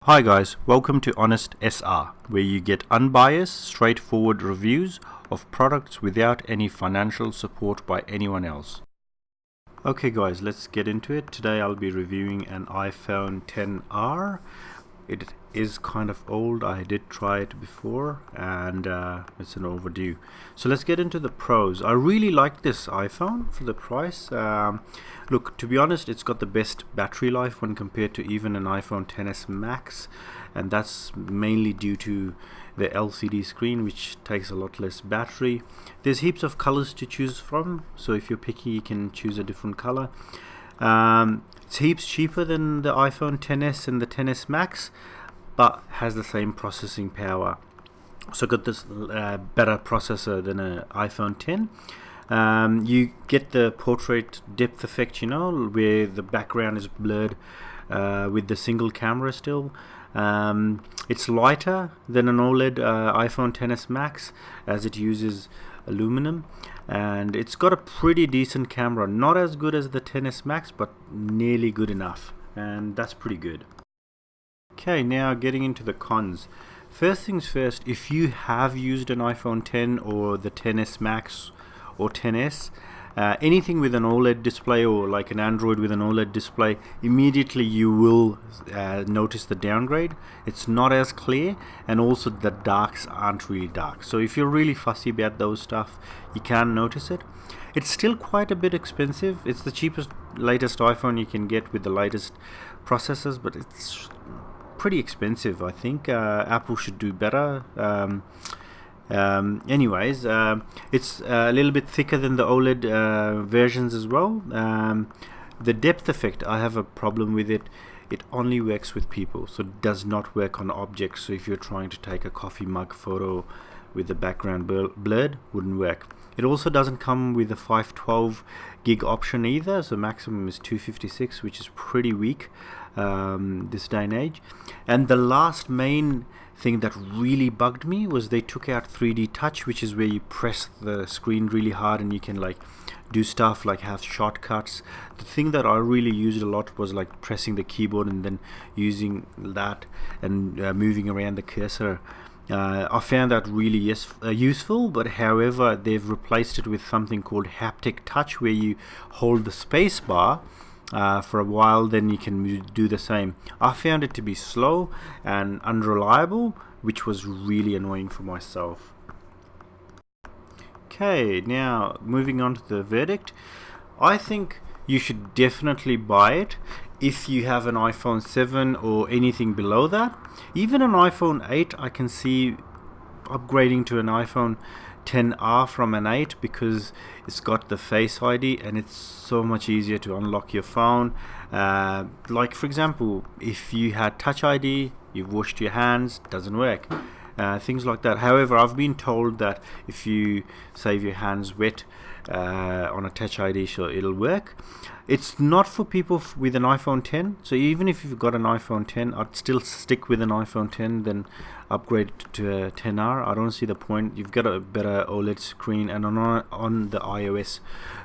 Hi guys, welcome to Honest SR, where you get unbiased, straightforward reviews of products without any financial support by anyone else. Okay guys, let's get into it. Today I'll be reviewing an iPhone XR. It is kind of old. I did try it before and it's an overdue. So let's get into the pros. I really like this iPhone for the price. Look, to be honest, it's got the best battery life when compared to even an iPhone XS Max, and that's mainly due to the LCD screen, which takes a lot less battery. There's heaps of colors to choose from, so if you're picky you can choose a different color. It's heaps cheaper than the iPhone XS and the XS Max, but has the same processing power. So got this better processor than an iPhone X. You get the portrait depth effect, where the background is blurred with the single camera still. It's lighter than an OLED iPhone XS Max, as it uses aluminum, and it's got a pretty decent camera. Not as good as the XS Max, but nearly good enough, and that's pretty good. Okay, now getting into the cons. First things first, if you have used an iPhone X or the XS Max or XS, anything with an OLED display or like an Android with an OLED display, immediately you will notice the downgrade. It's not as clear, and also the darks aren't really dark. So if you're really fussy about those stuff, you can notice it. It's still quite a bit expensive. It's the cheapest, latest iPhone you can get with the latest processors, but it's pretty expensive. I think Apple should do better. Anyways, it's a little bit thicker than the OLED versions as well. The depth effect, I have a problem with it. It only works with people, so it does not work on objects. So if you're trying to take a coffee mug photo with the background blurred, wouldn't work. It also doesn't come with a 512 gig option either, so maximum is 256, which is pretty weak this day and age. And the last main thing that really bugged me was they took out 3D touch, which is where you press the screen really hard and you can like do stuff like have shortcuts. The thing that I really used a lot was like pressing the keyboard and then using that and moving around the cursor. I found that really useful, but however they've replaced it with something called haptic touch, where you hold the space bar for a while, then you can do the same. I found it to be slow and unreliable, which was really annoying for myself. Okay, now moving on to the verdict. I think you should definitely buy it if you have an iPhone 7 or anything below that. Even an iPhone 8 I can see upgrading to an iPhone XR from an 8, because it's got the Face ID and it's so much easier to unlock your phone. Like for example, if you had Touch ID, you've washed your hands, doesn't work. Things like that. However, I've been told that if you save your hands wet on a Touch ID, sure, it'll work. It's not for people with an iPhone X, so even if you've got an iPhone X, I'd still stick with an iPhone X than upgrade to a XR. I don't see the point. You've got a better OLED screen, and on the iOS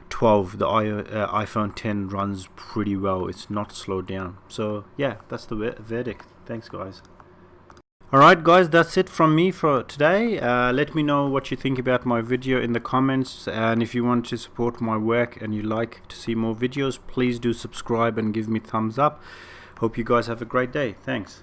12, the iPhone X runs pretty well. It's not slowed down. So yeah, that's the verdict. Thanks guys. Alright guys, that's it from me for today. Let me know what you think about my video in the comments, and if you want to support my work and you like to see more videos, please do subscribe and give me thumbs up. Hope you guys have a great day. Thanks.